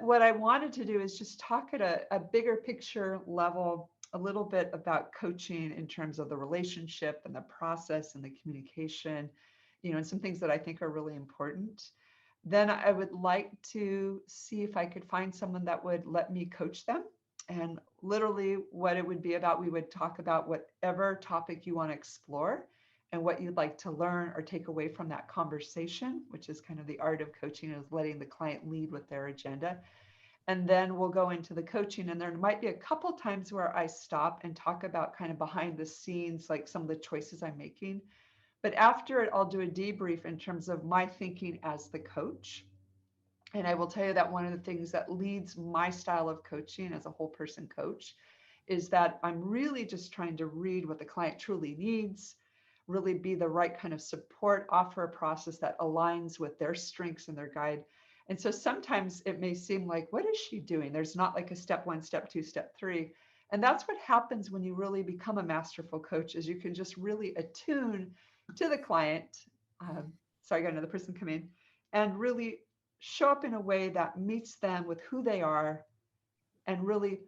what I wanted to do is just talk at a bigger picture level, a little bit about coaching in terms of the relationship and the process and the communication, and some things that I think are really important. Then I would like to see if I could find someone that would let me coach them. And literally, what it would be about, we would talk about whatever topic you want to explore and what you'd like to learn or take away from that conversation, which is kind of the art of coaching, is letting the client lead with their agenda. And then we'll go into the coaching. And there might be a couple times where I stop and talk about kind of behind the scenes, like some of the choices I'm making. But after it, I'll do a debrief in terms of my thinking as the coach. And I will tell you that one of the things that leads my style of coaching as a whole person coach is that I'm really just trying to read what the client truly needs, really be the right kind of support, offer a process that aligns with their strengths and their guide. And so sometimes it may seem like, what is she doing? There's not like a step one, step two, step three. And that's what happens when you really become a masterful coach, is you can just really attune to the client. Sorry, I got another person come in, and really show up in a way that meets them with who they are and really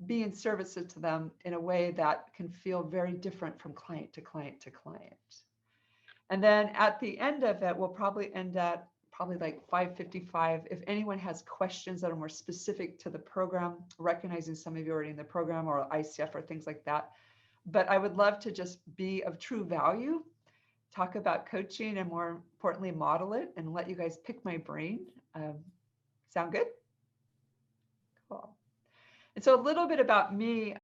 be in service to them in a way that can feel very different from client to client to client. And then at the end of it, we'll probably end at probably like 5:55. If anyone has questions that are more specific to the program, recognizing some of you already in the program or ICF or things like that. But I would love to just be of true value, talk about coaching, and more importantly, model it and let you guys pick my brain. Sound good? Cool. And so a little bit about me,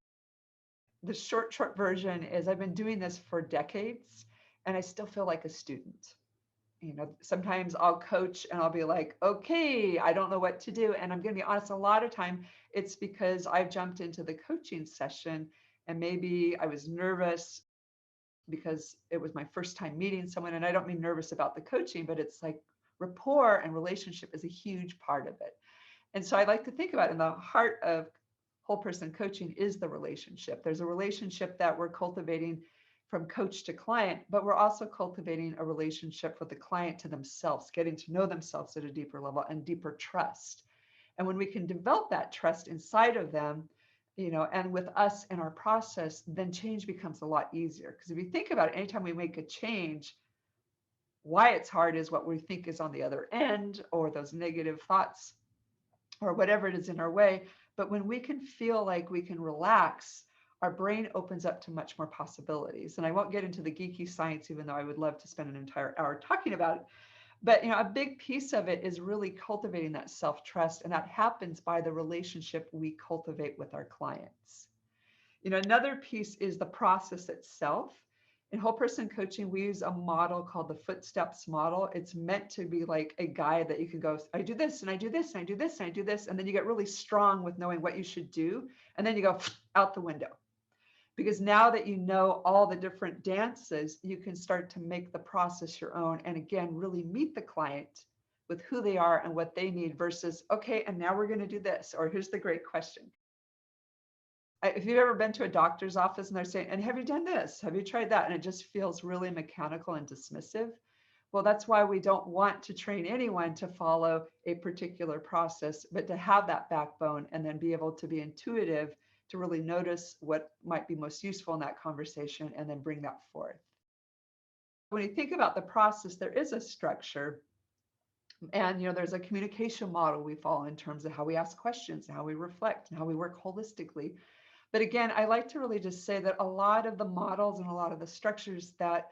the short version is I've been doing this for decades and I still feel like a student. Sometimes I'll coach and I'll be like, okay, I don't know what to do. And I'm going to be honest, a lot of time it's because I've jumped into the coaching session and maybe I was nervous because it was my first time meeting someone. And I don't mean nervous about the coaching, but it's like rapport and relationship is a huge part of it. And so I like to think about, in the heart of whole person coaching is the relationship. There's a relationship that we're cultivating from coach to client, but we're also cultivating a relationship with the client to themselves, getting to know themselves at a deeper level and deeper trust. And when we can develop that trust inside of them, and with us in our process, then change becomes a lot easier. Because if you think about it, anytime we make a change, why it's hard is what we think is on the other end, or those negative thoughts, or whatever it is in our way. But when we can feel like we can relax, our brain opens up to much more possibilities. And I won't get into the geeky science, even though I would love to spend an entire hour talking about it. But a big piece of it is really cultivating that self-trust, and that happens by the relationship we cultivate with our clients. Another piece is the process itself. In whole person coaching, we use a model called the footsteps model. It's meant to be like a guide that you can go, I do this and I do this and I do this and I do this. And then you get really strong with knowing what you should do. And then you go out the window. Because now that you know all the different dances, you can start to make the process your own. And again, really meet the client with who they are and what they need versus, okay, and now we're going to do this. Or here's the great question. If you've ever been to a doctor's office and they're saying, and have you done this? Have you tried that? And it just feels really mechanical and dismissive. Well, that's why we don't want to train anyone to follow a particular process, but to have that backbone and then be able to be intuitive to really notice what might be most useful in that conversation and then bring that forth. When you think about the process, there is a structure. And there's a communication model we follow in terms of how we ask questions and how we reflect and how we work holistically. But again, I like to really just say that a lot of the models and a lot of the structures that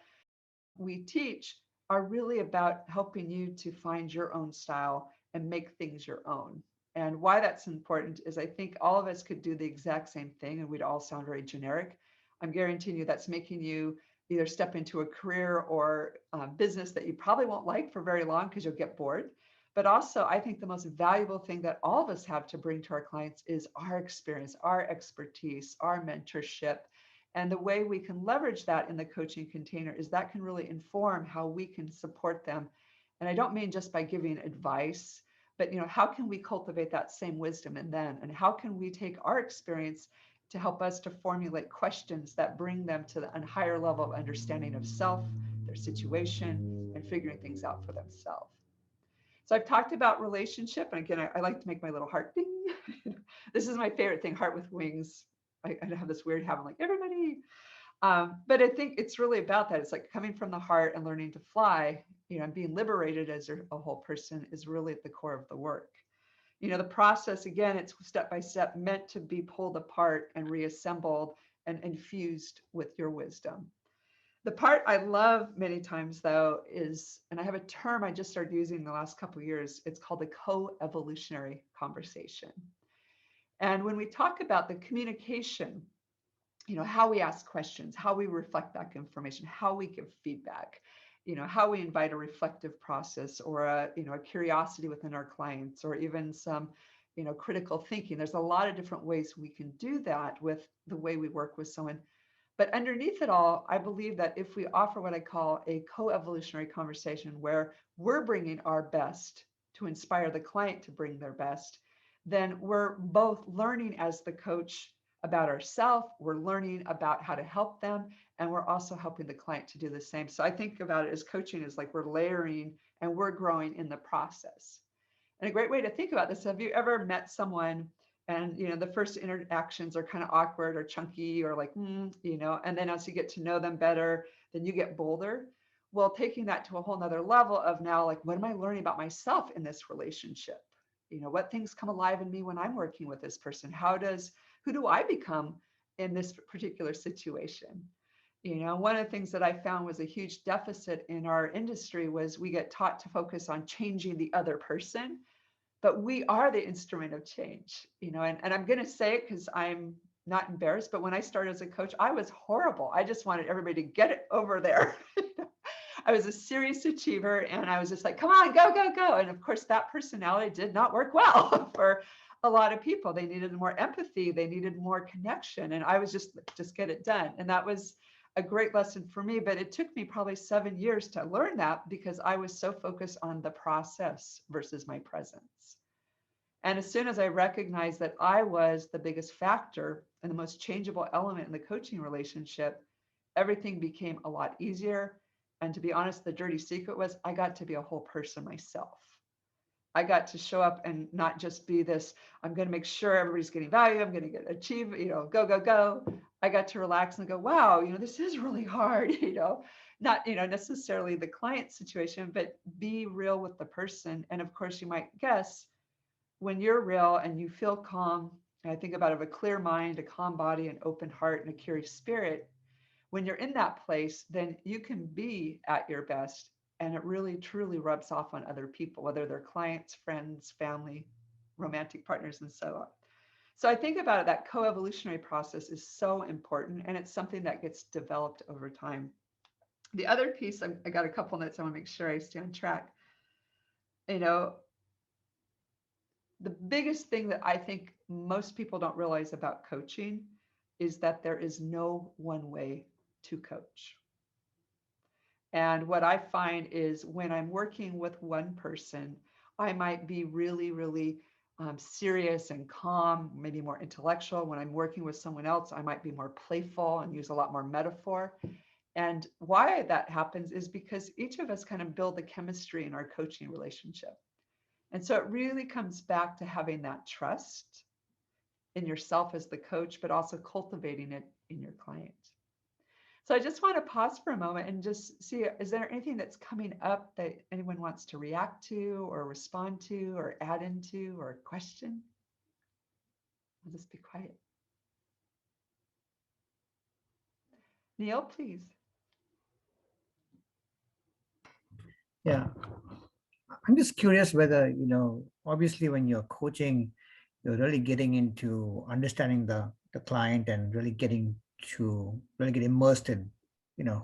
we teach are really about helping you to find your own style and make things your own. And why that's important is I think all of us could do the exact same thing and we'd all sound very generic. I'm guaranteeing you that's making you either step into a career or business that you probably won't like for very long because you'll get bored. But also, I think the most valuable thing that all of us have to bring to our clients is our experience, our expertise, our mentorship. And the way we can leverage that in the coaching container is that can really inform how we can support them. And I don't mean just by giving advice, but how can we cultivate that same wisdom in them? And how can we take our experience to help us to formulate questions that bring them to a higher level of understanding of self, their situation, and figuring things out for themselves. So I've talked about relationship, and again, I like to make my little heart ding. This is my favorite thing, heart with wings. I have this weird habit, like everybody. But I think it's really about that. It's like coming from the heart and learning to fly, and being liberated as a whole person is really at the core of the work. The process, again, it's step by step, meant to be pulled apart and reassembled and infused with your wisdom. The part I love many times, though, is, and I have a term I just started using in the last couple of years, it's called the Co-Evolutionary Conversation. And when we talk about the communication, how we ask questions, how we reflect back information, how we give feedback, how we invite a reflective process or a curiosity within our clients, or even some, critical thinking. There's a lot of different ways we can do that with the way we work with someone. But underneath it all, I believe that if we offer what I call a co-evolutionary conversation where we're bringing our best to inspire the client to bring their best, then we're both learning as the coach about ourselves, we're learning about how to help them, and we're also helping the client to do the same. So I think about it as coaching is like we're layering and we're growing in the process. And a great way to think about this, have you ever met someone and the first interactions are kind of awkward or chunky or like, and then as you get to know them better, then you get bolder. Well, taking that to a whole nother level of now, like, what am I learning about myself in this relationship? What things come alive in me when I'm working with this person? Who do I become in this particular situation? One of the things that I found was a huge deficit in our industry was we get taught to focus on changing the other person, but we are the instrument of change, and I'm going to say it because I'm not embarrassed, but when I started as a coach, I was horrible. I just wanted everybody to get it over there. I was a serious achiever, and I was just like, come on, go, go, go. And of course, that personality did not work well for a lot of people. They needed more empathy. They needed more connection. And I was just get it done. And that was a great lesson for me, but it took me probably 7 years to learn that because I was so focused on the process versus my presence. And as soon as I recognized that I was the biggest factor and the most changeable element in the coaching relationship, everything became a lot easier. And to be honest, the dirty secret was I got to be a whole person myself. I got to show up and not just be this, I'm going to make sure everybody's getting value. I'm going to achieve, go, go, go. I got to relax and go, wow, this is really hard, not, necessarily the client situation, but be real with the person. And of course, you might guess when you're real and you feel calm, and I think about it, a clear mind, a calm body, an open heart, and a curious spirit. When you're in that place, then you can be at your best. And it really, truly rubs off on other people, whether they're clients, friends, family, romantic partners, and so on. So I think about it, that co-evolutionary process is so important, and it's something that gets developed over time. The other piece, I got a couple notes. I want to make sure I stay on track. The biggest thing that I think most people don't realize about coaching is that there is no one way to coach. And what I find is when I'm working with one person, I might be really, really serious and calm, maybe more intellectual. When I'm working with someone else, I might be more playful and use a lot more metaphor. And why that happens is because each of us kind of build the chemistry in our coaching relationship. And so it really comes back to having that trust in yourself as the coach, but also cultivating it in your client. So I just want to pause for a moment and just see, is there anything that's coming up that anyone wants to react to or respond to or add into or question? I'll just be quiet. Neil, please. Yeah, I'm just curious whether, obviously when you're coaching, you're really getting into understanding the client and really getting to really get immersed in,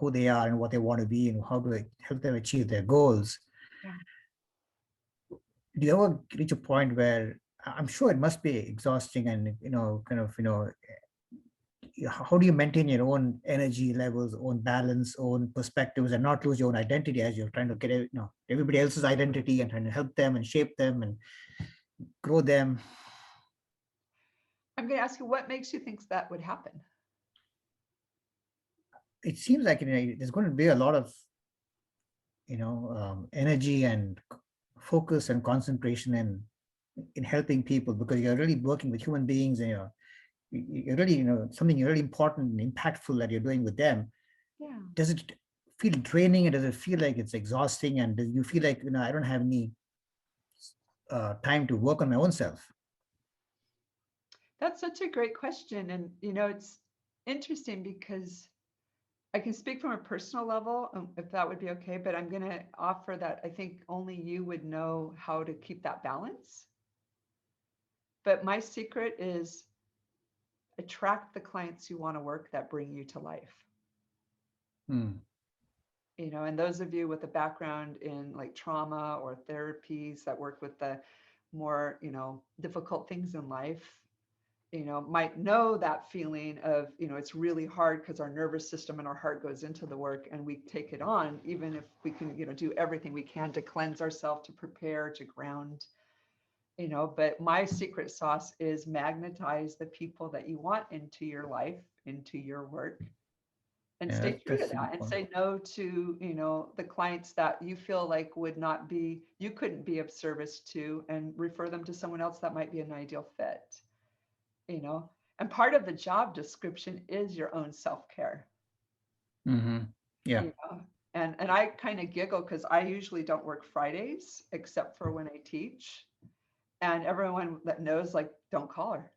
who they are and what they want to be and how to help them achieve their goals. Yeah. Do you ever reach a point where I'm sure it must be exhausting and, how do you maintain your own energy levels, own balance, own perspectives, and not lose your own identity as you're trying to get everybody else's identity and trying to help them and shape them and grow them? I'm going to ask you, what makes you think that would happen? It seems like there's going to be a lot of energy and focus and concentration in helping people, because you're really working with human beings, and you're really, something really important and impactful that you're doing with them. Yeah. Does it feel draining, and does it feel like it's exhausting, and do you feel like, I don't have any time to work on my own self? That's such a great question. And, it's interesting because I can speak from a personal level, if that would be okay, but I'm going to offer that I think only you would know how to keep that balance. But my secret is attract the clients you want to work that bring you to life. Hmm. And those of you with a background in like trauma or therapies that work with the more, difficult things in life, might know that feeling of, it's really hard because our nervous system and our heart goes into the work and we take it on, even if we can, do everything we can to cleanse ourselves, to prepare, to ground, but my secret sauce is magnetize the people that you want into your life, into your work, and Yeah, stay true to that's a that good and point. say no to, the clients that you feel like would not be, you couldn't be of service to, and refer them to someone else that might be an ideal fit, you know and part of the job description is your own self-care. Mm-hmm. Yeah. you know and I kind of giggle because I usually don't work Fridays except for when I teach, and everyone that knows, like, don't call her.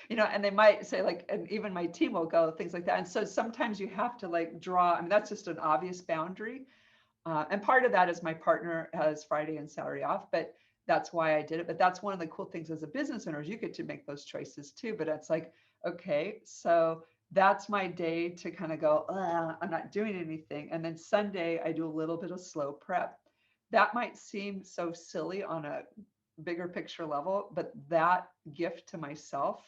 And they might say, like, and even my team will go, things like that. And so sometimes you have to like draw, I mean, that's just an obvious boundary. And part of that is my partner has Friday and Saturday off, but that's why I did it. But that's one of the cool things as a business owner is you get to make those choices too. But it's like, okay, so that's my day to kind of go, I'm not doing anything. And then Sunday, I do a little bit of slow prep. That might seem so silly on a bigger picture level, but that gift to myself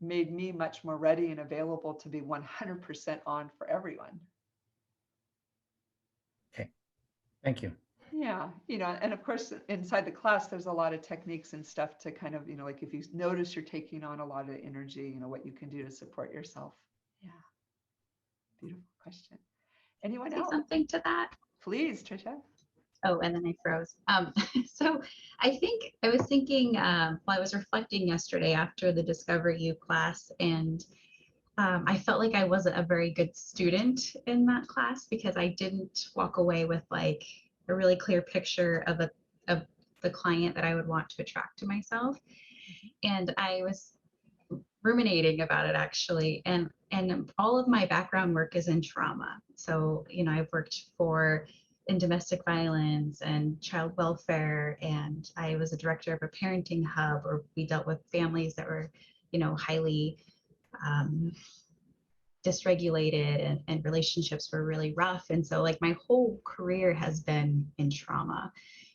made me much more ready and available to be 100% on for everyone. Okay. Thank you. Yeah, and of course, inside the class, there's a lot of techniques and stuff to kind of, like if you notice you're taking on a lot of energy, what you can do to support yourself. Yeah, beautiful question. Anyone Say else? something to that? Please, Trisha. Oh, and then I froze. So I think I was thinking while I was reflecting yesterday after the Discover You class, and I felt like I wasn't a very good student in that class because I didn't walk away with like a really clear picture of the client that I would want to attract to myself. And I was ruminating about it actually, and all of my background work is in trauma. So I've worked in domestic violence and child welfare, and I was a director of a parenting hub where we dealt with families that were highly dysregulated, and relationships were really rough. And so like my whole career has been in trauma.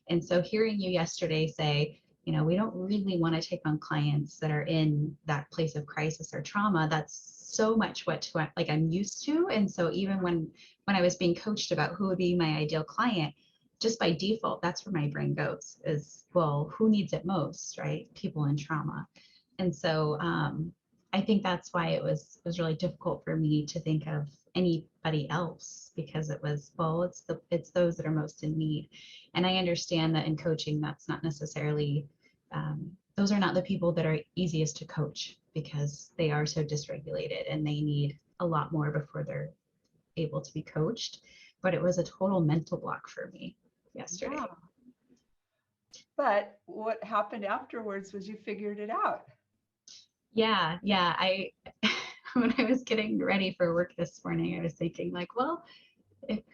And so hearing you yesterday say, we don't really want to take on clients that are in that place of crisis or trauma, that's so much what like I'm used to. And so even when I was being coached about who would be my ideal client, just by default, that's where my brain goes is, well, who needs it most, right? People in trauma. And so I think that's why it was really difficult for me to think of anybody else, because it was, well, it's those that are most in need. And I understand that in coaching, that's not necessarily, those are not the people that are easiest to coach because they are so dysregulated and they need a lot more before they're able to be coached. But it was a total mental block for me yesterday. Yeah. But what happened afterwards was you figured it out. Yeah. I when I was getting ready for work this morning, I was thinking like, well,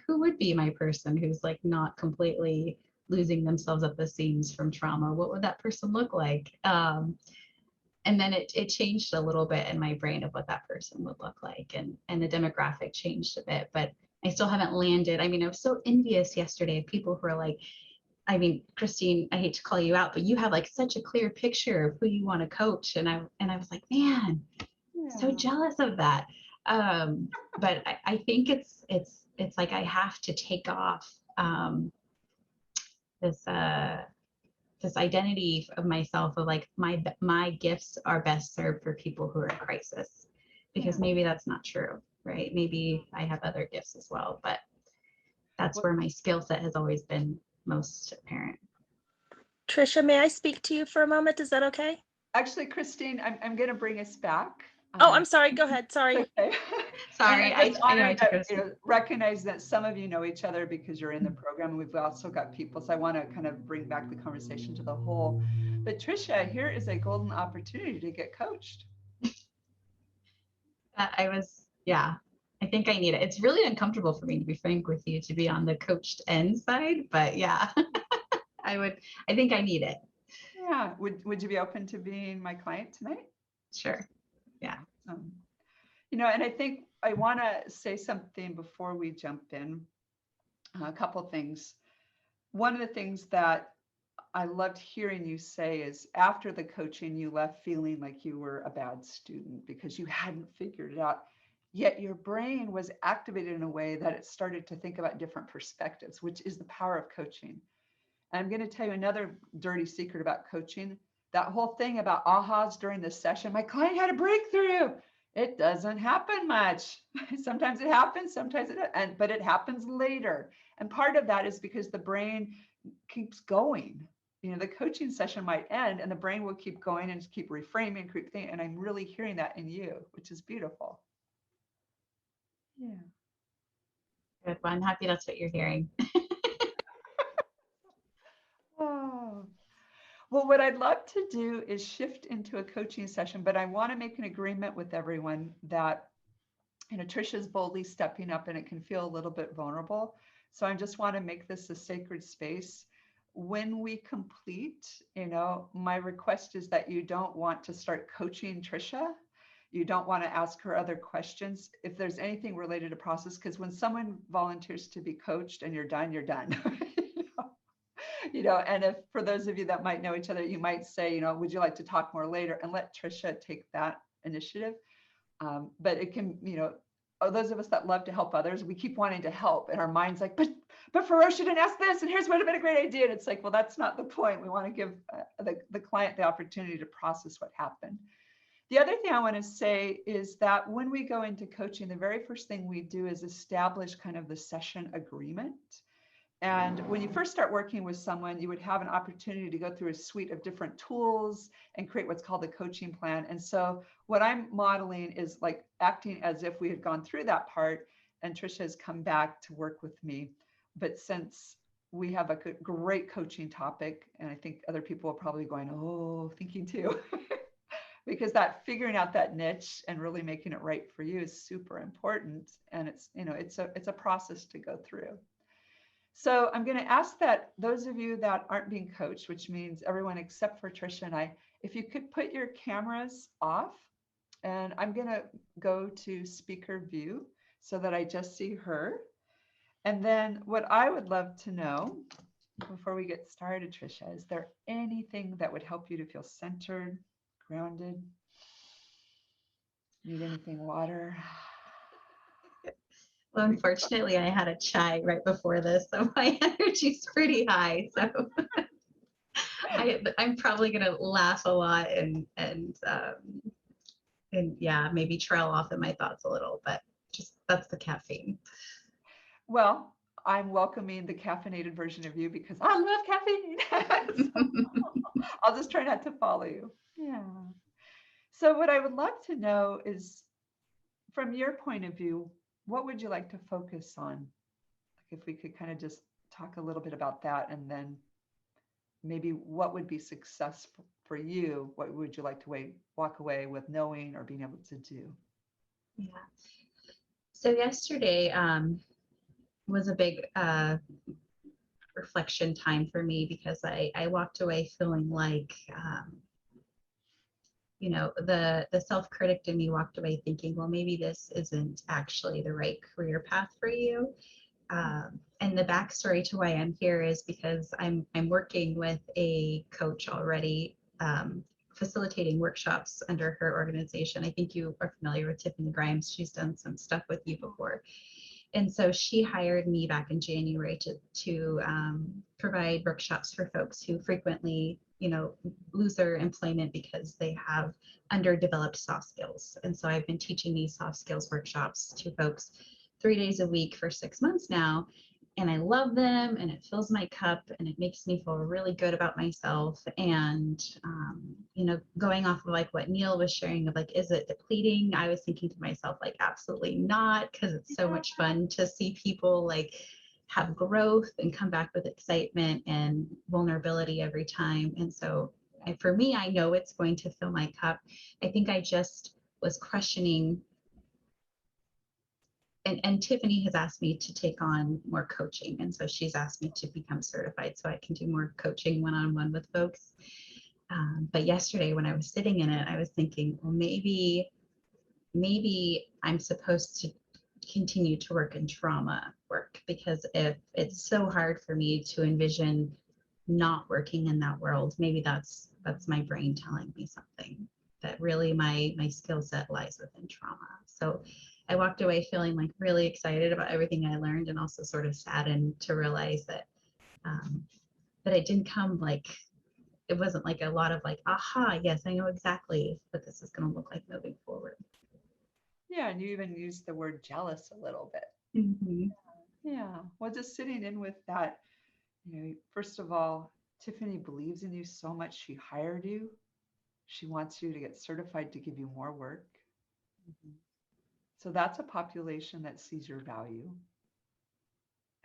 who would be my person who's like not completely losing themselves at the seams from trauma? What would that person look like? And then it changed a little bit in my brain of what that person would look like, and the demographic changed a bit, but I still haven't landed. I mean, I was so envious yesterday of people who are like, I mean, Christine, I hate to call you out, but you have like such a clear picture of who you want to coach. And I was like, man, so Yeah. jealous of that. But I think it's like I have to take off this this identity of myself of like my gifts are best served for people who are in crisis, because Yeah. maybe that's not true, right? Maybe I have other gifts as well, but that's Well, where my skill set has always been most apparent. Trisha, may I speak to you for a moment? Is that okay? Actually, Christine, I'm going to bring us back. Oh, I'm sorry. Go ahead. Sorry. Okay. Sorry, I'm just I know I honored took that, us. recognize that some of you know each other because you're in the program, and we've also got people. So I want to kind of bring back the conversation to the whole. But Trisha, here is a golden opportunity to get coached. Yeah, I think I need it. It's really uncomfortable for me, to be frank with you, to be on the coached end side, but yeah, I think I need it. Yeah. Would you be open to being my client tonight? Sure. Yeah. And I think I want to say something before we jump in. A couple things. One of the things that I loved hearing you say is after the coaching, you left feeling like you were a bad student because you hadn't figured it out. Yet your brain was activated in a way that it started to think about different perspectives, which is the power of coaching. And I'm going to tell you another dirty secret about coaching. That whole thing about ahas during the session, my client had a breakthrough. It doesn't happen much. Sometimes it happens, sometimes it doesn't, but it happens later. And part of that is because the brain keeps going. The coaching session might end and the brain will keep going and keep reframing, keep thinking. And I'm really hearing that in you, which is beautiful. Yeah. Good. Well, I'm happy that's what you're hearing. Oh. Well, what I'd love to do is shift into a coaching session, but I want to make an agreement with everyone that, Trisha's boldly stepping up and it can feel a little bit vulnerable. So I just want to make this a sacred space. When we complete, my request is that you don't want to start coaching Trisha. You don't want to ask her other questions. If there's anything related to process, because when someone volunteers to be coached and you're done, you're done. And if for those of you that might know each other, you might say, would you like to talk more later, and let Trisha take that initiative. But it can, those of us that love to help others, we keep wanting to help, and our mind's like, but Feroshia didn't ask this, and here's what would have been a great idea. And it's like, well, that's not the point. We want to give the client the opportunity to process what happened. The other thing I want to say is that when we go into coaching, the very first thing we do is establish kind of the session agreement. And when you first start working with someone, you would have an opportunity to go through a suite of different tools and create what's called a coaching plan. And so what I'm modeling is like acting as if we had gone through that part and Trisha has come back to work with me. But since we have a great coaching topic, and I think other people are probably going, oh, thinking too, because that figuring out that niche and really making it right for you is super important. And it's a process to go through. So I'm going to ask that those of you that aren't being coached, which means everyone except for Trisha and I, if you could put your cameras off, and I'm going to go to speaker view so that I just see her. And then what I would love to know before we get started, Trisha, is there anything that would help you to feel centered, grounded? Need anything, water? Well, unfortunately, I had a chai right before this, so my energy's pretty high. So I'm probably gonna laugh a lot and yeah, maybe trail off in my thoughts a little, but just that's the caffeine. Well, I'm welcoming the caffeinated version of you because I love caffeine. So I'll just try not to follow you. Yeah. So what I would love to know is, from your point of view, what would you like to focus on? Like if we could kind of just talk a little bit about that, and then maybe what would be success for you? What would you like to walk away with knowing or being able to do? Yeah. So yesterday was a big reflection time for me because I walked away feeling like the self-critic in me walked away thinking, well, maybe this isn't actually the right career path for you. And the backstory to why I'm here is because I'm working with a coach already, facilitating workshops under her organization. I think you are familiar with Tiffany Grimes. She's done some stuff with you before. And so she hired me back in January to provide workshops for folks who frequently, lose their employment because they have underdeveloped soft skills. And so I've been teaching these soft skills workshops to folks 3 days a week for 6 months now. and I love them, and it fills my cup, and it makes me feel really good about myself. And going off of like what Neil was sharing of like, is it depleting? I was thinking to myself like, absolutely not, because it's so much fun to see people like have growth and come back with excitement and vulnerability every time. And so for me, I know it's going to fill my cup. I think I just was questioning, and Tiffany has asked me to take on more coaching. And so she's asked me to become certified so I can do more coaching one-on-one with folks. But yesterday when I was sitting in it, I was thinking, well, maybe I'm supposed to continue to work in trauma work, because if it's so hard for me to envision not working in that world, maybe that's my brain telling me something, that really my skill set lies within trauma. So I walked away feeling like really excited about everything I learned, and also sort of saddened to realize that that it didn't come like, it wasn't like a lot of like, aha, yes, I know exactly what this is going to look like moving forward. Yeah, and you even used the word jealous a little bit. Mm-hmm. Yeah, well, just sitting in with that, first of all, Tiffany believes in you so much, she hired you. She wants you to get certified to give you more work. Mm-hmm. So that's a population that sees your value.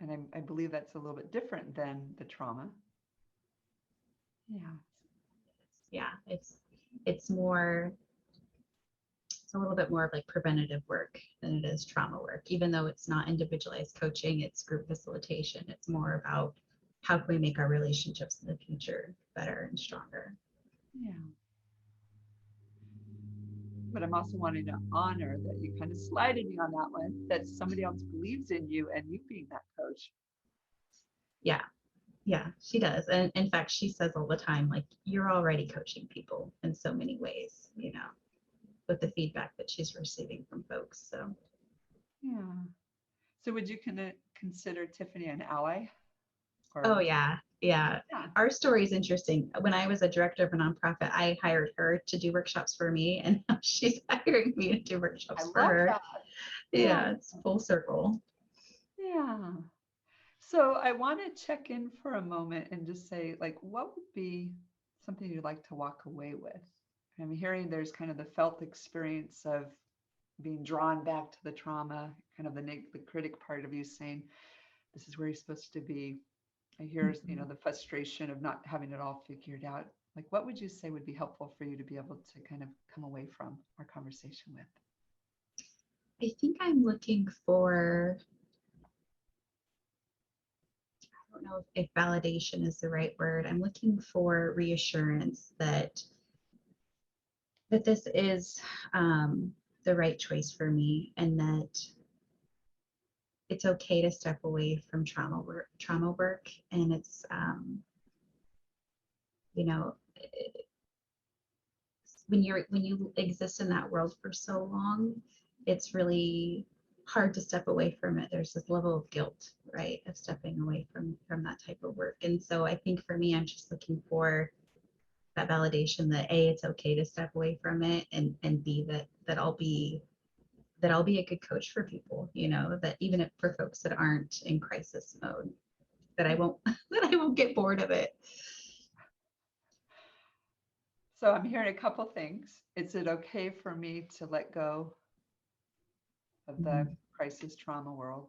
And I believe that's a little bit different than the trauma. Yeah. Yeah, it's more, it's a little bit more of like preventative work than it is trauma work. Even though it's not individualized coaching, it's group facilitation. It's more about how can we make our relationships in the future better and stronger. Yeah. But I'm also wanting to honor that you kind of slided me on that one, that somebody else believes in you and you being that coach. Yeah, she does. And in fact, she says all the time, like, you're already coaching people in so many ways, with the feedback that she's receiving from folks. So Yeah. So would you consider Tiffany an ally? oh Or yeah. yeah, Our story is interesting. When I was a director of a nonprofit, I hired her to do workshops for me, and now she's hiring me to do I workshops for love her. that. Yeah, it's full circle. Yeah. So I want to check in for a moment and just say, like, what would be something you'd like to walk away with? I'm hearing there's kind of the felt experience of being drawn back to the trauma, kind of the critic part of you saying, this is where you're supposed to be. I hear, Mhm. the frustration of not having it all figured out. Like, what would you say would be helpful for you to be able to kind of come away from our conversation with? I think I'm looking for, I don't know if validation is the right word. I'm looking for reassurance that this is the right choice for me, and that it's okay to step away from trauma work, and it's you know when you exist in that world for so long, it's really hard to step away from it. There's this level of guilt, right, of stepping away from that type of work. And so I think for me, I'm just looking for that validation that A, it's okay to step away from it, and B, that I'll be a good coach for people, that even if for folks that aren't in crisis mode, that I won't that I won't get bored of it. So I'm hearing a couple things. Is it okay for me to let go of the Mhm. crisis trauma world?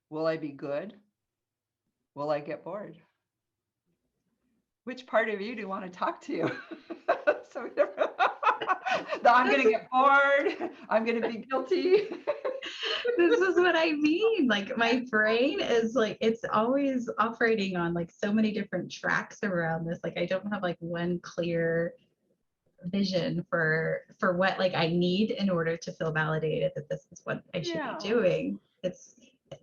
Will I be good? Will I get bored? Which part of you do you want to talk to? So I'm going to get bored. I'm going to be guilty. This is what I mean. Like my brain is like, it's always operating on like so many different tracks around this. Like I don't have like one clear vision for what like I need in order to feel validated that this is what I should be Yeah. doing.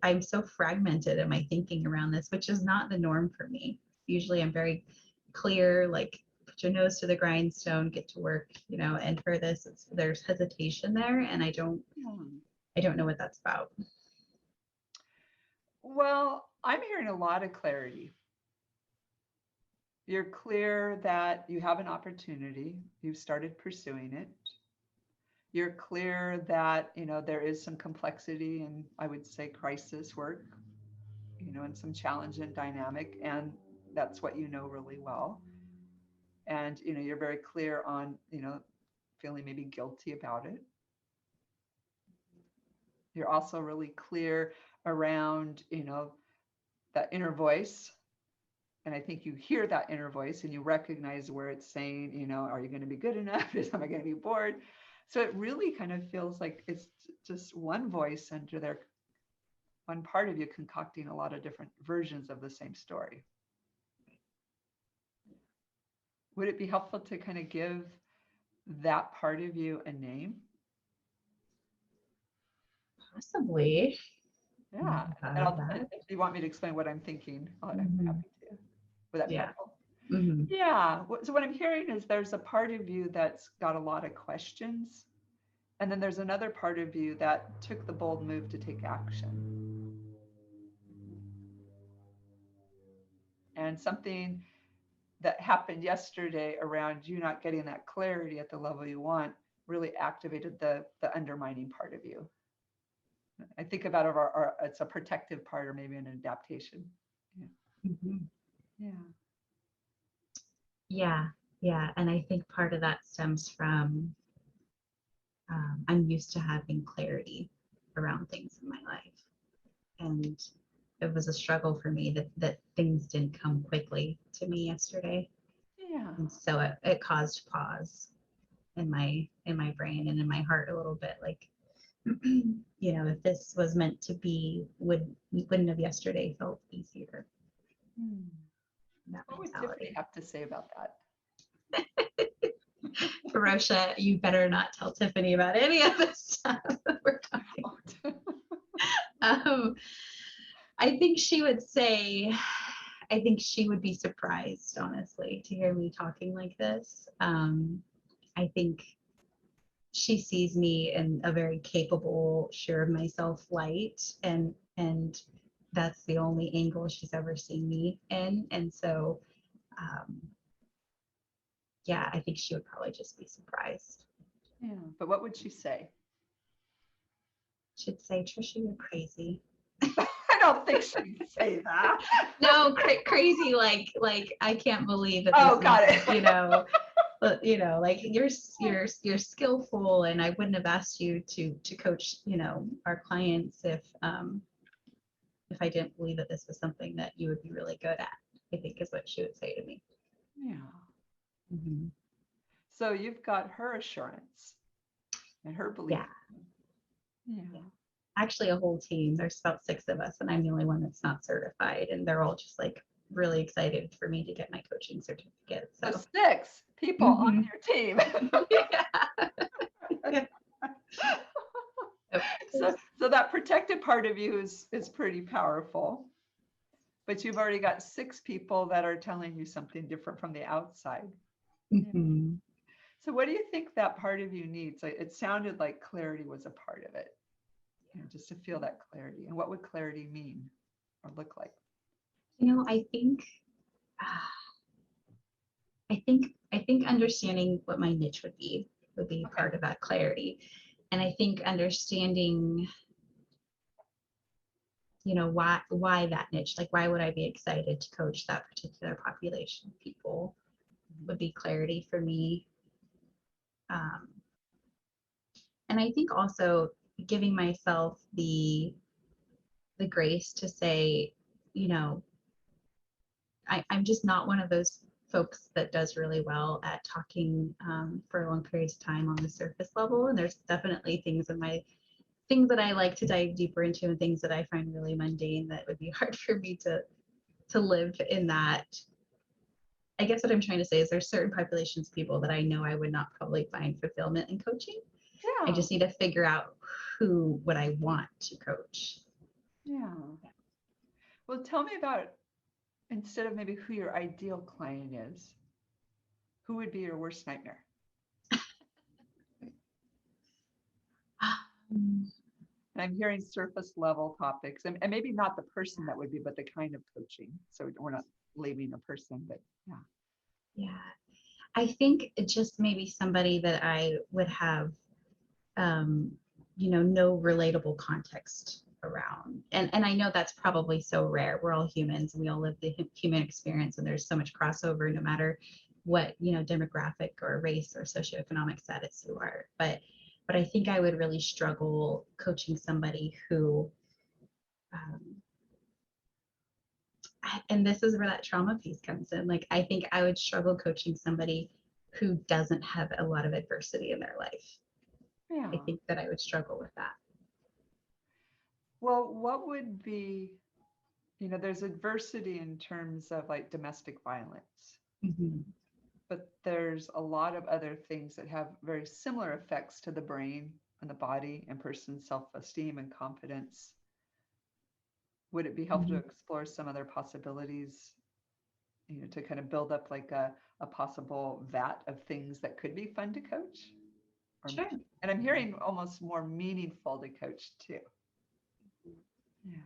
I'm so fragmented in my thinking around this, which is not the norm for me. Usually I'm very clear, like put your nose to the grindstone, get to work, and for this there's hesitation there, and I don't know what that's about. Well, I'm hearing a lot of clarity. You're clear that you have an opportunity. You've started pursuing it. You're clear that, there is some complexity and I would say crisis work. and some challenge and dynamic, and that's what you know really well. And, you're very clear on, feeling maybe guilty about it. You're also really clear around, that inner voice. And I think you hear that inner voice and you recognize where it's saying, are you going to be good enough? Am I going to be bored? So it really kind of feels like it's just one voice under there, one part of you concocting a lot of different versions of the same story. Would it be helpful to kind of give that part of you a name? Possibly. Yeah. And if you want me to explain what I'm thinking, I'm happy to. Would that be helpful? Mm-hmm. Yeah. So what I'm hearing is there's a part of you that's got a lot of questions. And then there's another part of you that took the bold move to take action. And something that happened yesterday around you not getting that clarity at the level you want really activated the undermining part of you. I think about it's a protective part or maybe an adaptation. Yeah. Mm-hmm. Yeah. Yeah. And I think part of that stems from I'm used to having clarity around things in my life. And it was a struggle for me that things didn't come quickly to me yesterday. Yeah. And so it caused pause in my brain and in my heart a little bit, like, if this was meant to be, wouldn't have yesterday felt easier? That What would mentality. Tiffany have to say about that? Feroshia, you better not tell Tiffany about any of this stuff that we're talking about. I think she would say, I think she would be surprised, honestly, to hear me talking like this. I think she sees me in a very capable, sure of myself light, and that's the only angle she's ever seen me in. And so, yeah, I think she would probably just be surprised. Yeah, but what would she say? She'd say, Trisha, you're crazy. I don't think she'd say that. No, crazy, like I can't believe that. Oh, got it. But like you're skillful, and I wouldn't have asked you to coach, our clients if I didn't believe that this was something that you would be really good at, I think is what she would say to me. Yeah. Mm-hmm. So you've got her assurance and her belief. Yeah. Actually, a whole team. There's about 6 of us, and I'm the only one that's not certified, and they're all just like really excited for me to get my coaching certificate. So 6 people on your team. Yeah. So that protected part of you is pretty powerful, but you've already got 6 people that are telling you something different from the outside. Mm-hmm. So what do you think that part of you needs? It sounded like clarity was a part of it, just to feel that clarity. And what would clarity mean or look like? I think understanding what my niche would be Okay. part of that clarity. And I think understanding, why that niche, like why would I be excited to coach that particular population of people would be clarity for me. And I think also giving myself the grace to say, I'm just not one of those folks that does really well at talking for long periods of time on the surface level. And there's definitely things that I like to dive deeper into, and things that I find really mundane that would be hard for me to live in that. I guess what I'm trying to say is there's certain populations of people that I know I would not probably find fulfillment in coaching. Yeah. I just need to figure out who would I want to coach. Yeah. Well, tell me about, instead of maybe who your ideal client is, who would be your worst nightmare? And I'm hearing surface level topics, and maybe not the person that would be, but the kind of coaching. So we're not labeling a person, but yeah. Yeah. I think just maybe somebody that I would have, no relatable context around. And I know that's probably so rare. We're all humans and we all live the human experience, and there's so much crossover no matter what, demographic or race or socioeconomic status you are. But I think I would really struggle coaching somebody who, and this is where that trauma piece comes in. Like, I think I would struggle coaching somebody who doesn't have a lot of adversity in their life. Yeah. I think that I would struggle with that. Well, what would be, there's adversity in terms of like domestic violence, Mm-hmm. but there's a lot of other things that have very similar effects to the brain and the body and person's self-esteem and confidence. Would it be helpful to explore some other possibilities, to kind of build up like a possible vat of things that could be fun to coach? Sure. And I'm hearing almost more meaningful to coach too. Yeah.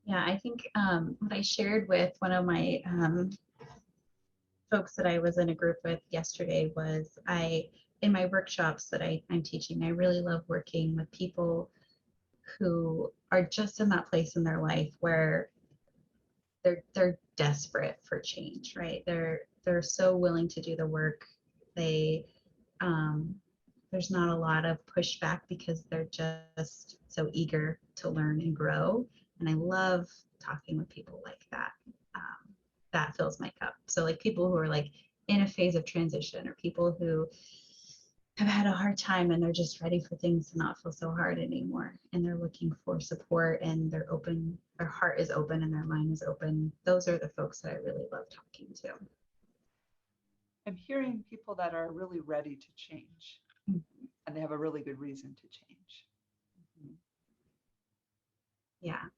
Yeah, I think what I shared with one of my folks that I was in a group with yesterday was in my workshops that I'm teaching, I really love working with people who are just in that place in their life where they're desperate for change, right? They're so willing to do the work. They there's not a lot of pushback because they're just so eager to learn and grow. And I love talking with people like that. That fills my cup. So like people who are like in a phase of transition, or people who have had a hard time and they're just ready for things to not feel so hard anymore. And they're looking for support, and they're open, their heart is open and their mind is open. Those are the folks that I really love talking to. I'm hearing people that are really ready to change, and they have a really good reason to change. Yeah.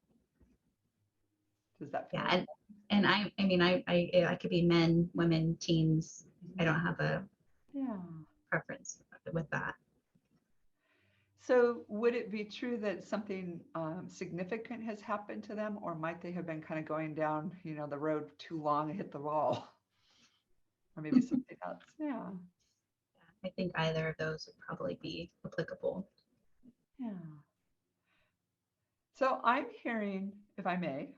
Does that feel Yeah. And I mean, I could be men, women, teens. I don't have a preference with that. So would it be true that something significant has happened to them, or might they have been kind of going down, the road too long and hit the wall? Or maybe something else. Yeah. I think either of those would probably be applicable. Yeah. So I'm hearing, if I may,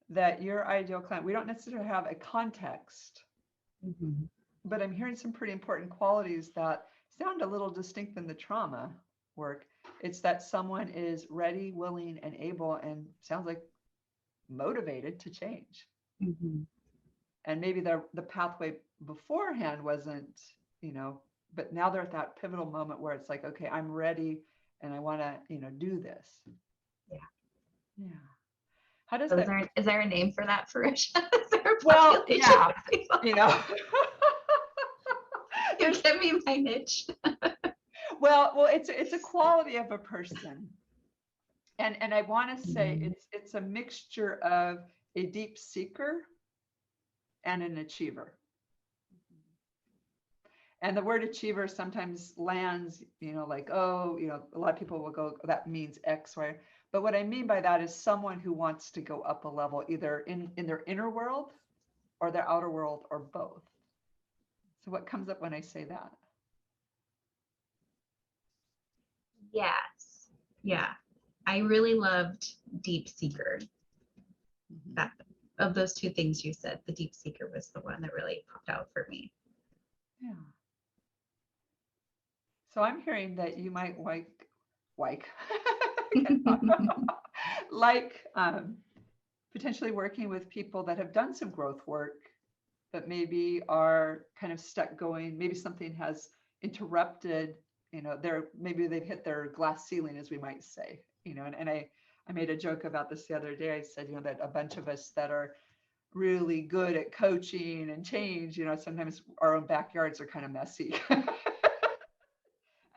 that your ideal client, we don't necessarily have a context, but I'm hearing some pretty important qualities that sound a little distinct in the trauma work. It's that someone is ready, willing, and able, and sounds like motivated to change. And maybe the pathway beforehand wasn't, but now they're at that pivotal moment where it's like, okay, I'm ready and I want to, do this. Yeah. Yeah. How does so that? Is there a name for that, Feroshia? Well, yeah, You give me my niche. well, it's a quality of a person. And I want to say it's a mixture of a deep seeker and an achiever. And the word achiever sometimes lands, like, oh, a lot of people will go, that means X, right? But what I mean by that is someone who wants to go up a level, either in their inner world or their outer world, or both. So what comes up when I say that? Yes. Yeah. I really loved deep seeker. That of those two things you said, the deep seeker was the one that really popped out for me. Yeah. So I'm hearing that you might like potentially working with people that have done some growth work, but maybe are kind of stuck going, maybe something has interrupted, maybe they've hit their glass ceiling, as we might say, and I made a joke about this the other day. I said, that a bunch of us that are really good at coaching and change, sometimes our own backyards are kind of messy.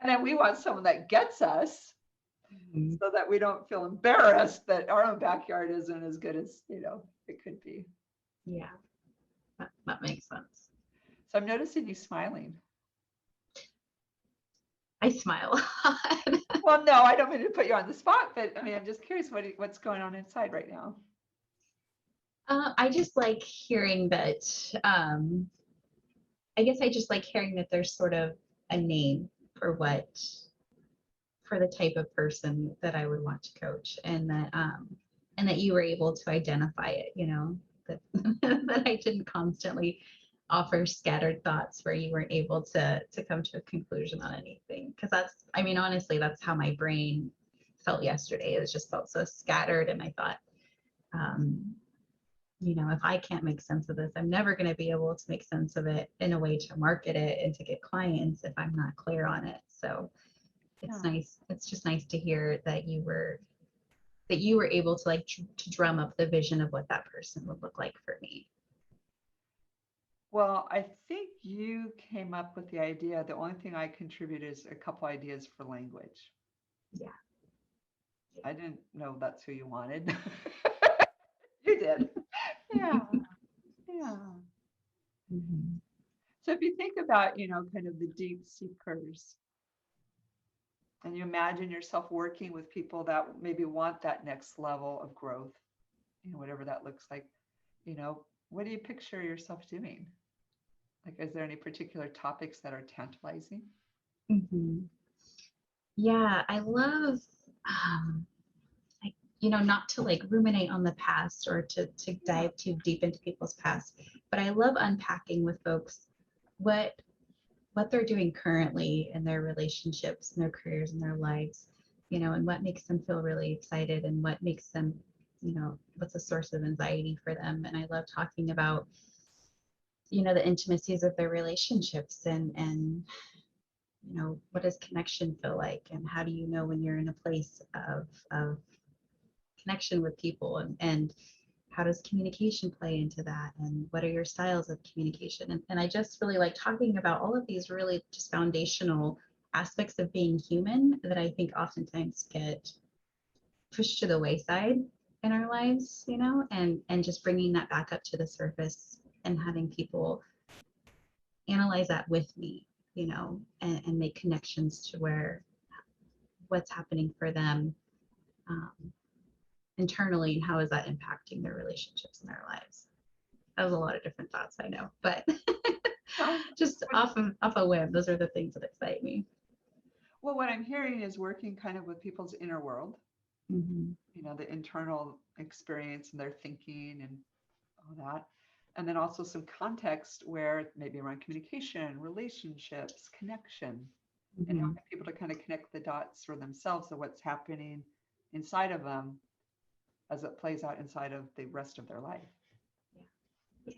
And then we want someone that gets us so that we don't feel embarrassed that our own backyard isn't as good as, it could be. Yeah, that makes sense. So I'm noticing you smiling. I smile a lot. Well, no, I don't mean to put you on the spot, but I mean, I'm just curious what's going on inside right now. I just like hearing that, I guess I just like hearing that there's sort of a name for what for the type of person that I would want to coach, and that you were able to identify it, that that I didn't constantly offer scattered thoughts where you weren't able to come to a conclusion on anything. Because I mean, honestly, that's how my brain felt yesterday. It was just felt so scattered, and I thought, um, if I can't make sense of this, I'm never going to be able to make sense of it in a way to market it and to get clients if I'm not clear on it. So it's nice. It's just nice to hear that you were able to to drum up the vision of what that person would look like for me. Well, I think you came up with the idea. The only thing I contributed is a couple ideas for language. Yeah. I didn't know that's who you wanted. You did. Yeah. Yeah. Mhm. So if you think about, kind of the deep seekers, and you imagine yourself working with people that maybe want that next level of growth, whatever that looks like, what do you picture yourself doing? Like, is there any particular topics that are tantalizing? Mhm. Yeah, I love, um, not to ruminate on the past or to dive too deep into people's past, but I love unpacking with folks what they're doing currently in their relationships and their careers and their lives, and what makes them feel really excited and what makes them, what's a source of anxiety for them. And I love talking about, the intimacies of their relationships and what does connection feel like, and how do you know when you're in a place of connection with people, and how does communication play into that, and what are your styles of communication, and I just really like talking about all of these really just foundational aspects of being human that I think oftentimes get pushed to the wayside in our lives, and just bringing that back up to the surface and having people analyze that with me, and make connections to what's happening for them, um, internally, and how is that impacting their relationships in their lives. That was a lot of different thoughts, I know, but Well, just off a whim, those are the things that excite me. well, what I'm hearing is working kind of with people's inner world, Mm-hmm. the internal experience and their thinking and all that. And then also some context where maybe around communication, relationships, connection, and Mm-hmm. helping people to kind of connect the dots for themselves of what's happening inside of them as it plays out inside of the rest of their life. Yeah.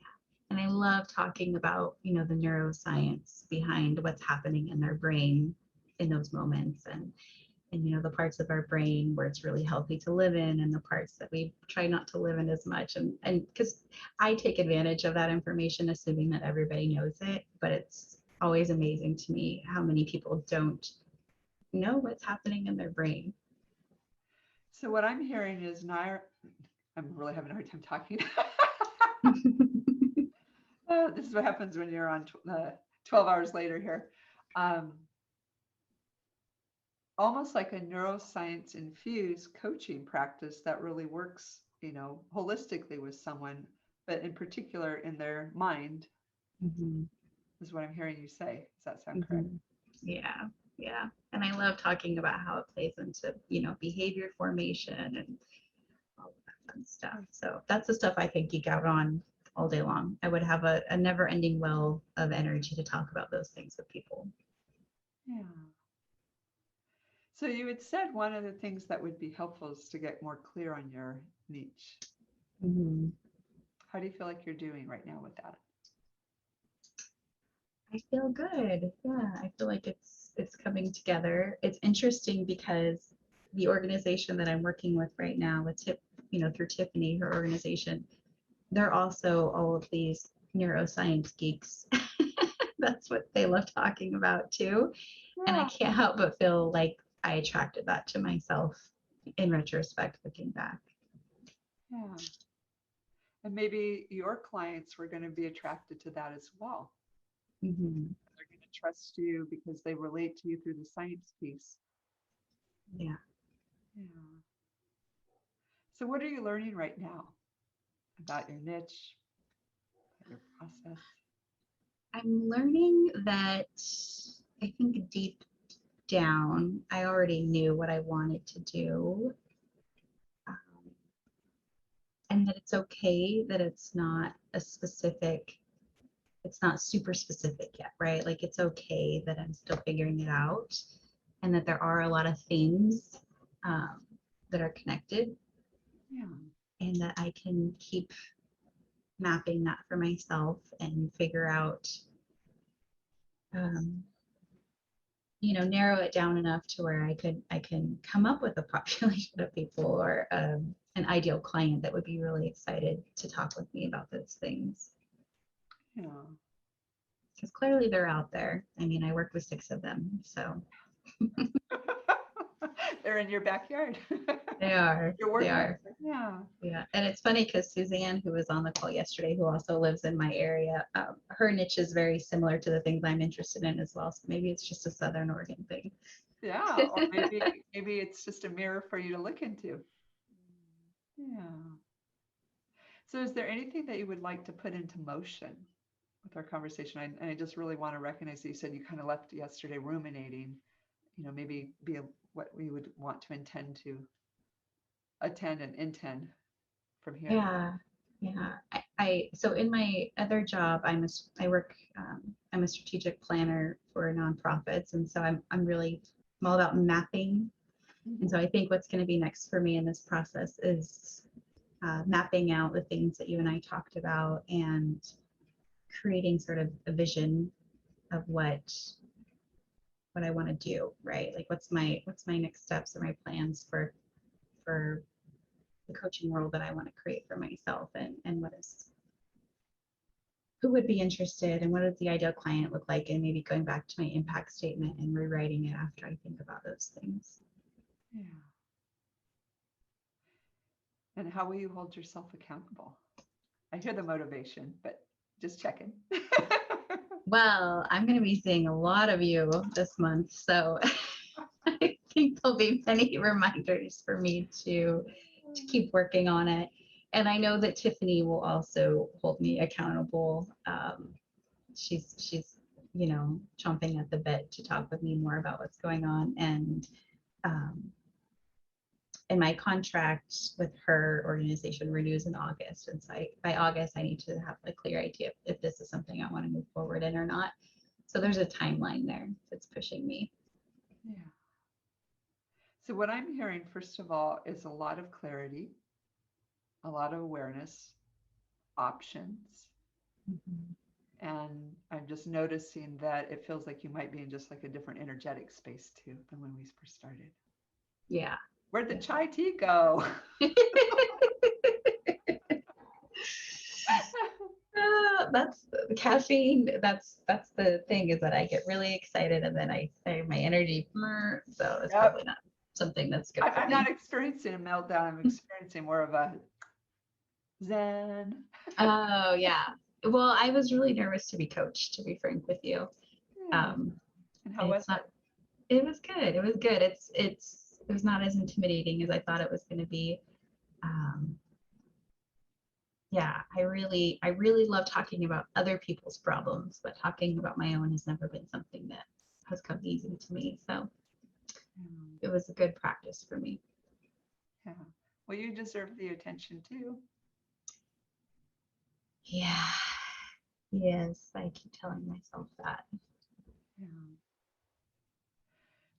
And I love talking about, the neuroscience behind what's happening in their brain in those moments, and the parts of our brain where it's really healthy to live in, and the parts that we try not to live in as much. And because I take advantage of that information, assuming that everybody knows it, but it's always amazing to me how many people don't know what's happening in their brain. So what I'm hearing is I'm really having a hard time talking. This is what happens when you're on 12 hours later here. Um, Almost like a neuroscience infused coaching practice that really works, holistically with someone, but in particular in their mind, Mm-hmm. is what I'm hearing you say. Does that sound correct? Mm-hmm. Yeah, yeah. And I love talking about how it plays into, behavior formation and all of that fun stuff. So that's the stuff I could geek out on all day long. I would have a never-ending well of energy to talk about those things with people. Yeah. So you had said one of the things that would be helpful is to get more clear on your niche. Mm-hmm. How do you feel like you're doing right now with that? I feel good. Yeah, I feel like it's coming together. It's interesting because the organization that I'm working with right now, with through Tiffany, her organization, they're also all of these neuroscience geeks. That's what they love talking about too. And I Yeah. can't help but feel like I attracted that to myself in retrospect, looking back. Yeah. And maybe your clients were going to be attracted to that as well. Mm-hmm. They're going to trust you because they relate to you through the science piece. Yeah. Yeah. So what are you learning right now about your niche, about your process? I'm learning that I think down. I already knew what I wanted to do. And that it's okay that it's not super specific yet, right? Like it's okay that I'm still figuring it out and that there are a lot of things that are connected Yeah. and that I can keep mapping that for myself and figure out, narrow it down enough to where I can come up with a population of people or an ideal client that would be really excited to talk with me about those things. Yeah. Because clearly they're out there. I mean, I work with 6 of them, so They're in your backyard. they are. You're They working. are. Yeah. Yeah, and it's funny because Suzanne, who was on the call yesterday, who also lives in my area, her niche is very similar to the things I'm interested in as well. So maybe it's just a Southern Oregon thing. Yeah. Or maybe it's just a mirror for you to look into. Yeah. So is there anything that you would like to put into motion with our conversation? I just really want to recognize that you said you kind of left yesterday ruminating, maybe what we would want to attend and intend from here. Yeah, yeah. So in my other job, I'm a strategic planner for nonprofits, and so I'm all about mapping. And so I think what's going to be next for me in this process is mapping out the things that you and I talked about and creating sort of a vision of what I want to do, right? Like what's my next steps or my plans for the coaching world that I want to create for myself and who would be interested and what does the ideal client look like, and maybe going back to my impact statement and rewriting it after I think about those things. Yeah. And how will you hold yourself accountable? I hear the motivation, but just checking. Well, I'm going to be seeing a lot of you this month, so I think there'll be many reminders for me to keep working on it. And I know that Tiffany will also hold me accountable. She's chomping at the bit to talk with me more about what's going on. And my contract with her organization renews in August. And so by August, I need to have a clear idea if this is something I want to move forward in or not. So there's a timeline there that's pushing me. Yeah. So what I'm hearing, first of all, is a lot of clarity, a lot of awareness, options. Mm-hmm. And I'm just noticing that it feels like you might be in just like a different energetic space too than when we first started. Yeah. Where'd the chai tea go? That's the caffeine. That's the thing, is that I get really excited and then my energy. So it's probably not something that's good for I'm me. not experiencing a meltdown. I'm experiencing more of a zen. Oh yeah. Well, I was really nervous to be coached, to be frank with you. Yeah. And how was it? It was good. It was good. It was not as intimidating as I thought it was going to be. Yeah, I really love talking about other people's problems, but talking about my own has never been something that has come easy to me. So it was a good practice for me. Yeah. Well, you deserve the attention too. Yeah. Yes, I keep telling myself that. Yeah.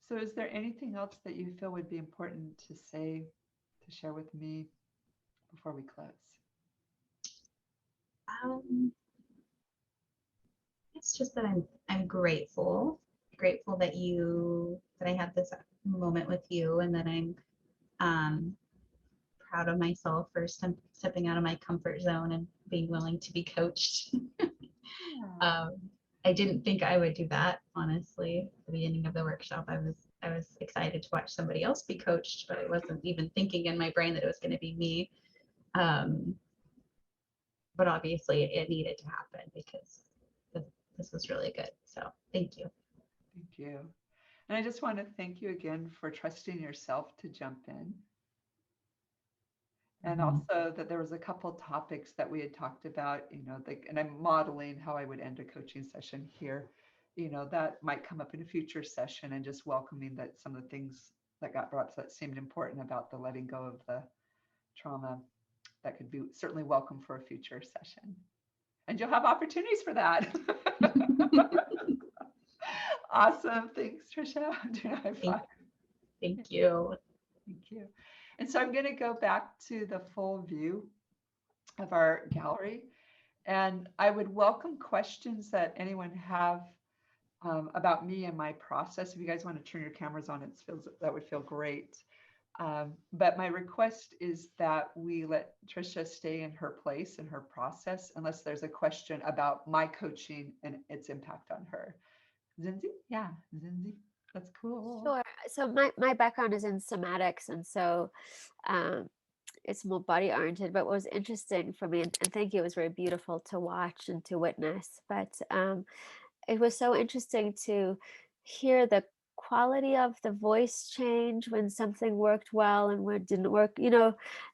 So is there anything else that you feel would be important to say, to share with me before we close? It's just that I'm grateful that I had this moment with you, and that I'm proud of myself for stepping out of my comfort zone and being willing to be coached. Yeah. I didn't think I would do that, honestly. At the beginning of the workshop, I was excited to watch somebody else be coached, but I wasn't even thinking in my brain that it was going to be me. But obviously it needed to happen because this was really good. So thank you. Thank you. And I just want to thank you again for trusting yourself to jump in. And also that there was a couple topics that we had talked about, and I'm modeling how I would end a coaching session here, that might come up in a future session, and just welcoming that some of the things that got brought up that seemed important about the letting go of the trauma, that could be certainly welcome for a future session. And you'll have opportunities for that. Awesome. Thanks, Trisha. Do a high five. Thank you. Thank you. And so I'm going to go back to the full view of our gallery. And I would welcome questions that anyone have about me and my process. If you guys want to turn your cameras on, that would feel great. But my request is that we let Trisha stay in her place in her process, unless there's a question about my coaching and its impact on her. Zinzi? Yeah, Zinzi. That's cool. Sure. So my background is in somatics, and so it's more body oriented. But what was interesting for me, and thank you, it was very beautiful to watch and to witness. But it was so interesting to hear the quality of the voice change when something worked well and when it didn't work.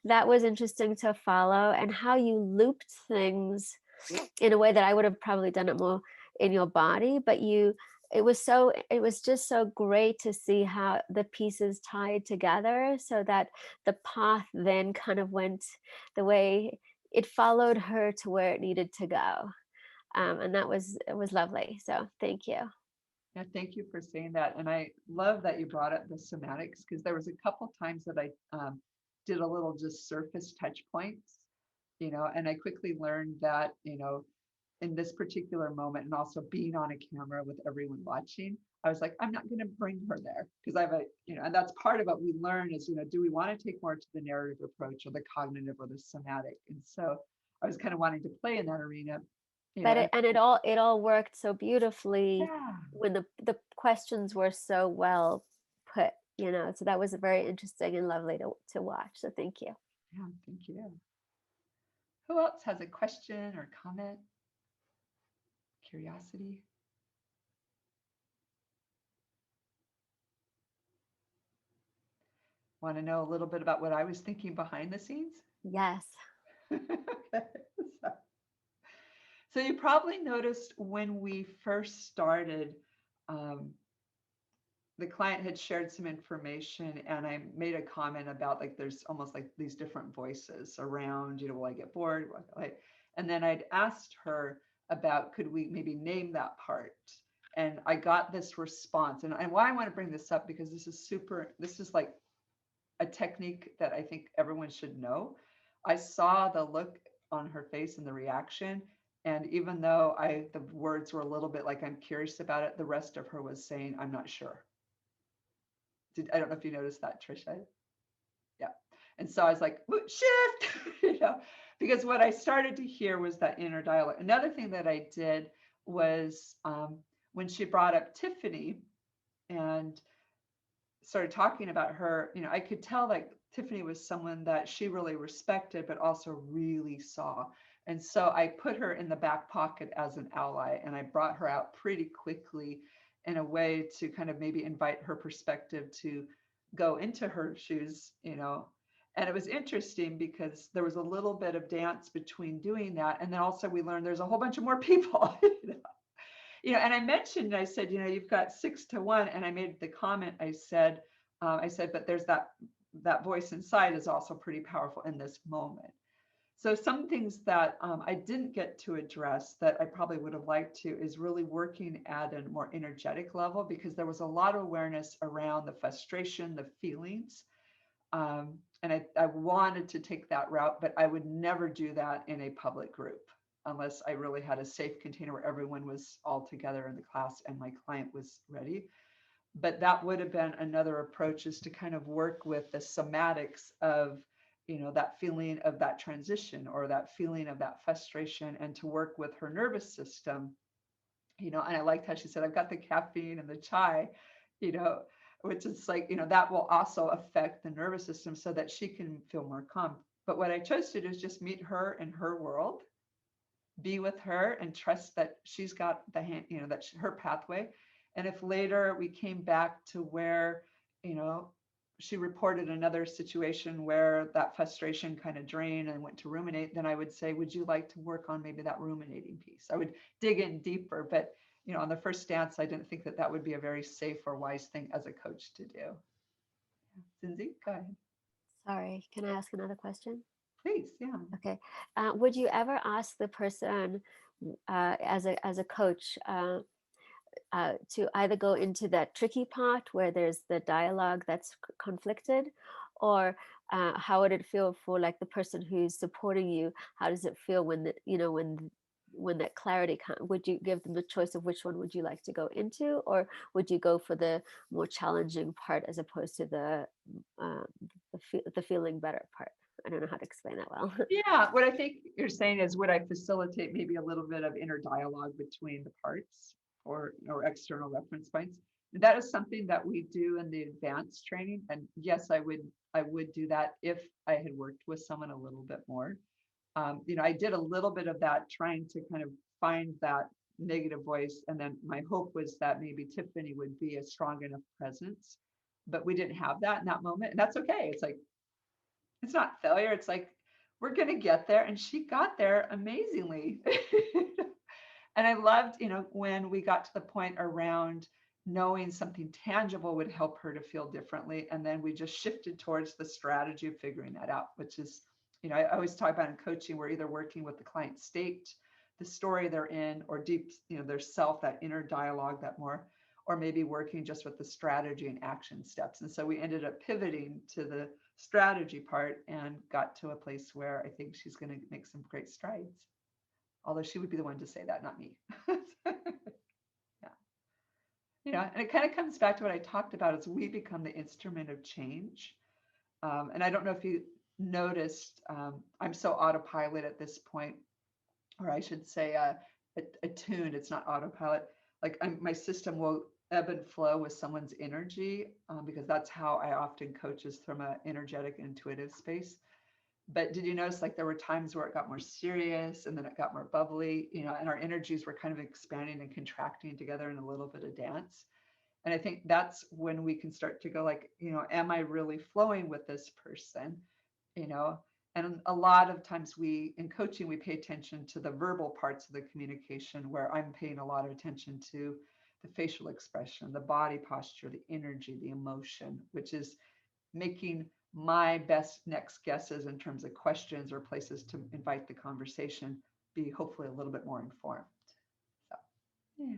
That was interesting to follow, and how you looped things in a way that I would have probably done it more in your body, but it was just so great to see how the pieces tied together, so that the path then kind of went the way it followed her to where it needed to go. And it was lovely. So thank you. Yeah, thank you for saying that. And I love that you brought up the somatics, because there was a couple times that I did a little just surface touch points, and I quickly learned that, in this particular moment, and also being on a camera with everyone watching, I was like, I'm not going to bring her there, because I have and that's part of what we learn is, do we want to take more to the narrative approach or the cognitive or the somatic? And so I was kind of wanting to play in that arena. But it all worked so beautifully Yeah. when the questions were so well put, so that was very interesting and lovely to watch. So thank you. Yeah, thank you. Who else has a question or comment? Curiosity? Want to know a little bit about what I was thinking behind the scenes? Yes. So you probably noticed when we first started, the client had shared some information, and I made a comment about, like, there's almost like these different voices around, will I get bored? And then I'd asked her about, could we maybe name that part? And I got this response. And why I want to bring this up, because this is like a technique that I think everyone should know. I saw the look on her face and the reaction. And even though the words were a little bit like, I'm curious about it, the rest of her was saying, I'm not sure. I don't know if you noticed that, Trisha. Yeah. And so I was like, shift, because what I started to hear was that inner dialogue. Another thing that I did was when she brought up Tiffany and started talking about her, I could tell like Tiffany was someone that she really respected, but also really saw. And so I put her in the back pocket as an ally, and I brought her out pretty quickly in a way to kind of maybe invite her perspective to go into her shoes, And it was interesting because there was a little bit of dance between doing that. And then also we learned there's a whole bunch of more people, and I mentioned, I said, you've got 6 to 1. And I made the comment, I said, but there's that voice inside is also pretty powerful in this moment. So some things that I didn't get to address that I probably would have liked to is really working at a more energetic level, because there was a lot of awareness around the frustration, the feelings. And I wanted to take that route, but I would never do that in a public group unless I really had a safe container where everyone was all together in the class and my client was ready. But that would have been another approach, is to kind of work with the somatics of, that feeling of that transition or that feeling of that frustration, and to work with her nervous system, and I liked how she said, I've got the caffeine and the chai, which is like, that will also affect the nervous system so that she can feel more calm. But what I chose to do is just meet her in her world, be with her, and trust that she's got the hand, that's her pathway. And if later we came back to where, she reported another situation where that frustration kind of drained and went to ruminate, then I would say, would you like to work on maybe that ruminating piece? I would dig in deeper, but on the first stance, I didn't think that that would be a very safe or wise thing as a coach to do. Cindy, go ahead. Sorry, can I ask another question? Please, yeah. Okay. Would you ever ask the person as a coach to either go into that tricky part where there's the dialogue that's conflicted, or how would it feel for like the person who's supporting you? How does it feel when when that clarity would you give them the choice of which one would you like to go into, or would you go for the more challenging part as opposed to the feeling better part? I don't know how to explain that well. Yeah, what I think you're saying is, would I facilitate maybe a little bit of inner dialogue between the parts or external reference points? That is something that we do in the advanced training. And yes, I would do that if I had worked with someone a little bit more. I did a little bit of that, trying to kind of find that negative voice. And then my hope was that maybe Tiffany would be a strong enough presence, but we didn't have that in that moment. And that's okay. It's like, it's not failure. It's like, we're going to get there. And she got there amazingly. And I loved, when we got to the point around knowing something tangible would help her to feel differently. And then we just shifted towards the strategy of figuring that out, which is, I always talk about in coaching, we're either working with the client state, the story they're in, or deep, their self, that inner dialogue, that more, or maybe working just with the strategy and action steps. And so we ended up pivoting to the strategy part and got to a place where I think she's going to make some great strides. Although she would be the one to say that, not me. Yeah. And it kind of comes back to what I talked about, is we become the instrument of change. And I don't know if you noticed, I'm so autopilot at this point, or I should say attuned. It's not autopilot. Like my system will ebb and flow with someone's energy, because that's how I often coach, is from an energetic, intuitive space. But did you notice, like, there were times where it got more serious and then it got more bubbly, and our energies were kind of expanding and contracting together in a little bit of dance. And I think that's when we can start to go like, am I really flowing with this person? And a lot of times in coaching, we pay attention to the verbal parts of the communication, where I'm paying a lot of attention to the facial expression, the body posture, the energy, the emotion, which is making my best next guesses in terms of questions or places to invite the conversation be hopefully a little bit more informed. So, yeah.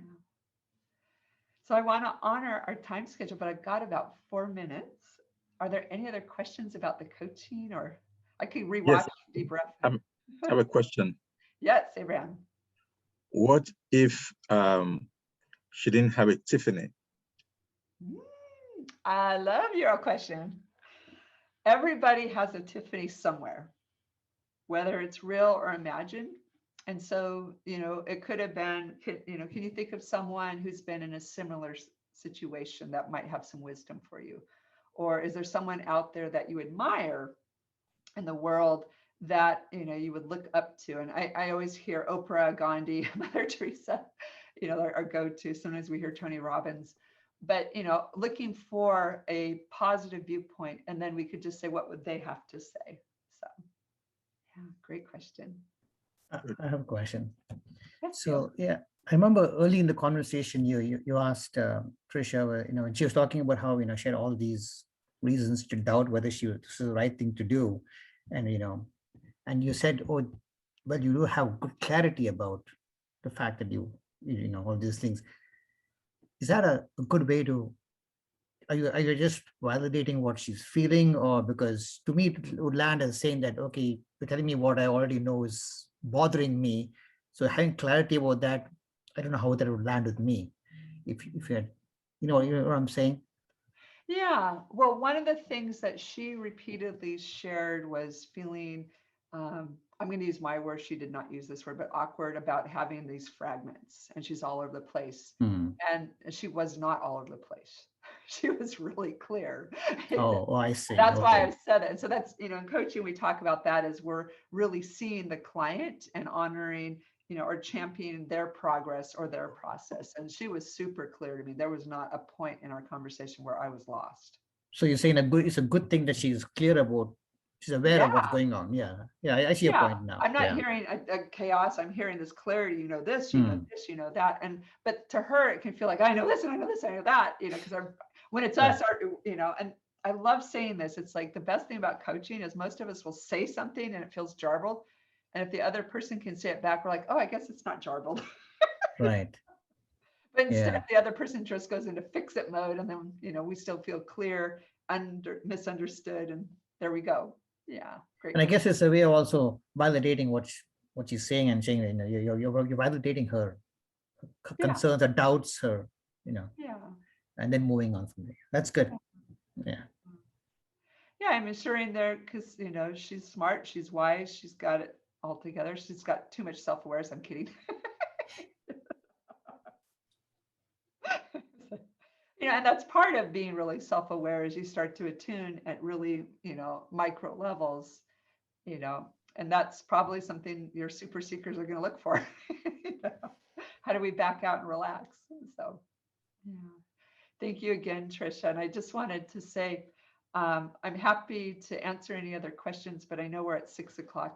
So I want to honor our time schedule, but I've got about 4 minutes. Are there any other questions about the coaching, or I could rewatch Yes, Deep Breath? I have a question. Yes, Abraham. What if she didn't have a Tiffany? I love your question. Everybody has a Tiffany somewhere, whether it's real or imagined. And so, it could have been, can you think of someone who's been in a similar situation that might have some wisdom for you? Or is there someone out there that you admire in the world that, you would look up to? And I always hear Oprah, Gandhi, Mother Teresa, our go-to. Sometimes we hear Tony Robbins. But, looking for a positive viewpoint, and then we could just say, what would they have to say? So, yeah, great question. I have a question. Yes, So, yeah, I remember early in the conversation, you asked Trisha, when she was talking about how, she had all these reasons to doubt whether this is the right thing to do. And, and you said, oh, well, you do have good clarity about the fact that all these things. Is that a good way to, are you just validating what she's feeling? Or because to me, it would land as saying that, okay, you're telling me what I already know is bothering me. So having clarity about that, I don't know how that would land with me. If you had, you know what I'm saying? Yeah. Well, one of the things that she repeatedly shared was feeling, I'm going to use my word, she did not use this word, but awkward about having these fragments, and she's all over the place. And she was not all over the place. She was really clear. Oh, I see. That's why I've said it. And so that's, in coaching, we talk about that as we're really seeing the client and honoring, or championing their progress or their process. And she was super clear to me. There was not a point in our conversation where I was lost. So you're saying it's a good thing that she's clear about she's aware of what's Yeah. going on. Yeah. Yeah. I see your Yeah, point now. I'm not Yeah. hearing a chaos. I'm hearing this clarity. You know this. You know Hmm. this. You know that. And but to her, it can feel like I know this and I know this. I know that. You know, because when it's us, you know. And I love saying this. It's like the best thing about coaching is most of us will say something and it feels jarbled, and if the other person can say it back, we're like, oh, I guess it's not jarbled. Right. But instead, Yeah. the other person just goes into fix it mode, and then you know we still feel clear, misunderstood, and there we go. Yeah, great. And I guess it's a way of also validating what she's saying and saying that, you know, you're validating her Yeah, concerns or doubts, her, you know, yeah, and then moving on from there. That's good. Yeah. yeah. I'm ensuring there because you know she's smart, she's wise, she's got it all together. She's got too much self-awareness. I'm kidding. You know, and that's part of being really self-aware as you start to attune at really, you know, micro levels, you know, and that's probably something your super seekers are going to look for. You know, how do we back out and relax? So, yeah. Thank you again, Trisha. And I just wanted to say, I'm happy to answer any other questions, but I know we're at 6 o'clock